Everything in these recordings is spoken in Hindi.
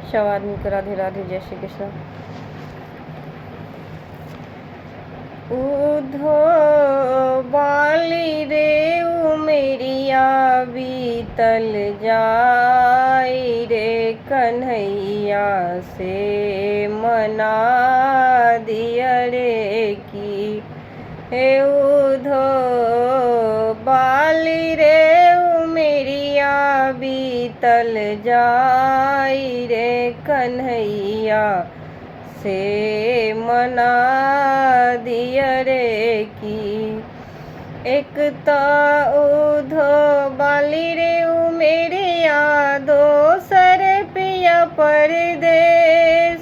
सब आदमी को राधे राधे, जय श्री कृष्ण। उधो बाली रे उमेरिया बीतल जाई रे, कन्हैया से मना दिया रे की। हे उधो बाली रे उमेरिया बीतल जाई रे, कन्हैया से मना दिया रे की। एक तो उधो बाली रे उमेरिया, दोसर पिया परदेस,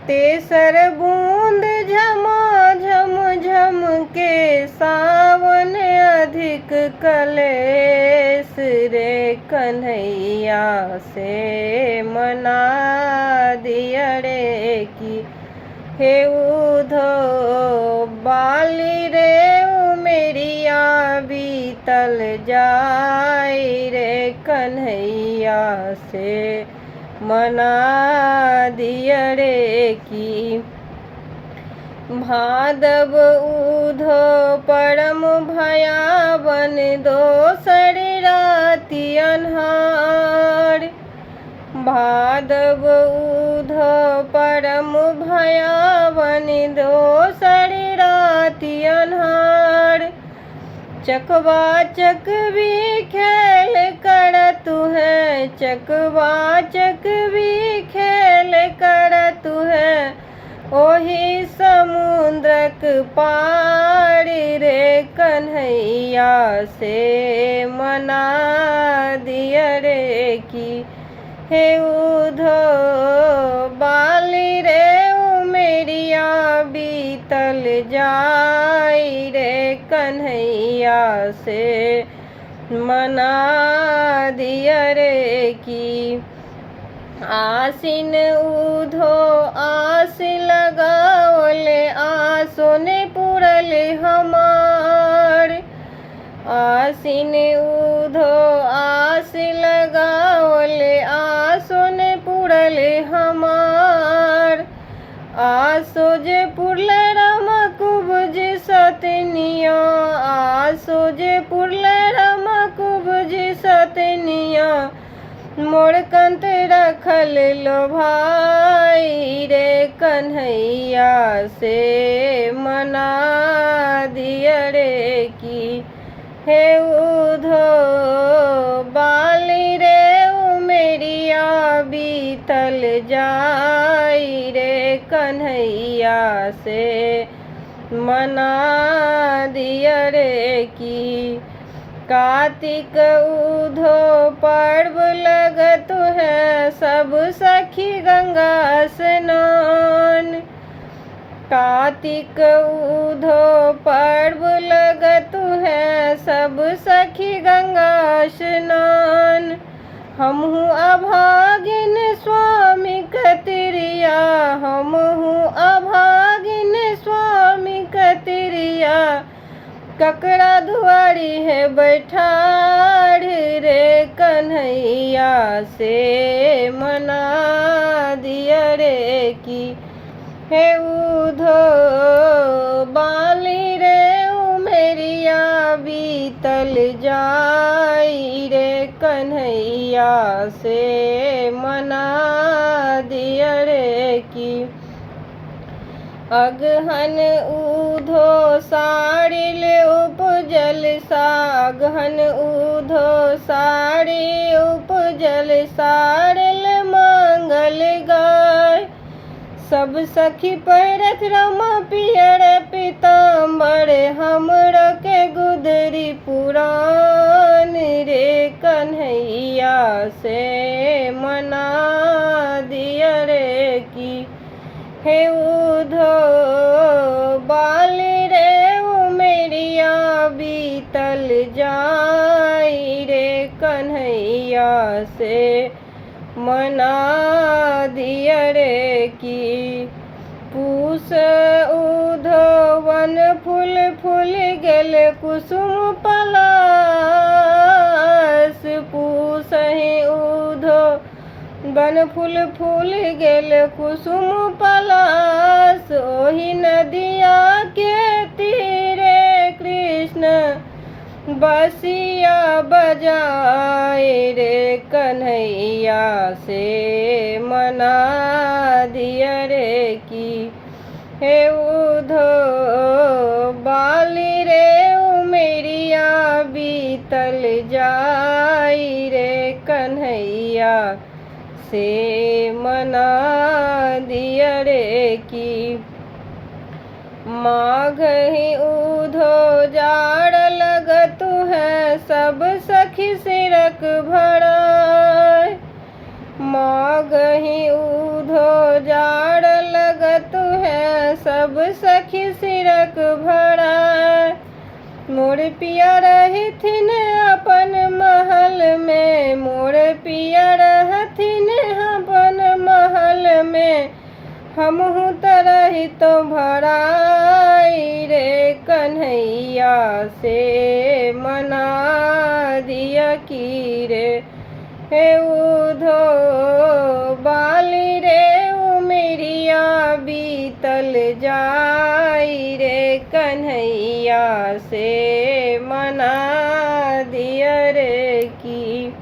तेसर बूंद झमा झम झम के सावन अधिक कलेस रे, कन्हैया से मना दिया रे की। हे उधो बाली रे उमेरिया बीतल जाई रे, कन्हैया से मना दिया रे की। भादव उधो परम भयावन, दोसर राति अन्हार, भादव उधो परम भयावन, दोसर राति अन्हार। चकवा चकवी खेल करत है, चकवा चकवी खेल करत है, ओही समुद्रक पार रे, कन्हैया से मना दिया रे की। हे उधो बाली रे उमेरिया बीतल जाई रे, कन्हैया से मना दिया रे की। आसिन उधो आस लगावले, आसो ने पुरल हमार, आसिन उधो आस लगावले, आसो ने पुरल हमार। आसो जे पुरल रमा कुब्ज सतनिया, आसो जे पुरल रमा कुब्ज सतनिया, मोर कंत रखल लो भाई रे, कन्हैया से मना दिया रे की। हे उधो बाली रे उमेरिया बीतल जाई रे, कन्हैया से मना दिया रे की। कार्तिक उधो पर्व लगत है, सब सखी गंगा स्नान, कार्तिक उधो पर्व लगत है, सब सखी गंगा स्नान। हमहू अभागिन स्वामी कतिरिया, हमहू अभागिन स्वामी कतिरिया, ककड़ा दुआरी है बैठाड़ रे, कन्हैया से मना दिया रे की। हे उधो बाली रे उमेरिया बीतल जाई रे, कन्हैया से मना दिया रे की। अगहन उधो साड़िल उपजल सा, अगहन उधो साड़ी उपजल साड़िल मंगल गाय, सब सखी पैरत रमा पियर पीताम्बर, हमर के गुदरी पुरान रे, कन्हैया से मना दिया रे की। हे उधो बाली रे उमेरिया बीतल जाई रे, कन्हैया से मना दिया रे की। पूस उधो वन फूल फूल गेल कुसुम पलास, पूस ही उधो बन फूल फूल गेल कुसुम पलास, ओही नदिया के तीरे कृष्ण बसिया बजाए रे कन्हैया से मना दिया रे की हे उधो बाली रे उमेरिया बीतल जाई रे कन्हैया से मना दिया रे की माघ ही उधो जाड़ लगतु है सब सखी सिरक भराय, माघ ही उधो जाड़ लगतु है सब सखी सिरक भराय। मोर पिया रहथिन अपन महल में, मोर पिया रहथिन अपन महल में, हमहु तरही तो भराई रे कन्हैया से मना दिया की रे हे उधो बाली रे उमेरिया बीतल जाई रे कन्हैया से मना दिया रे।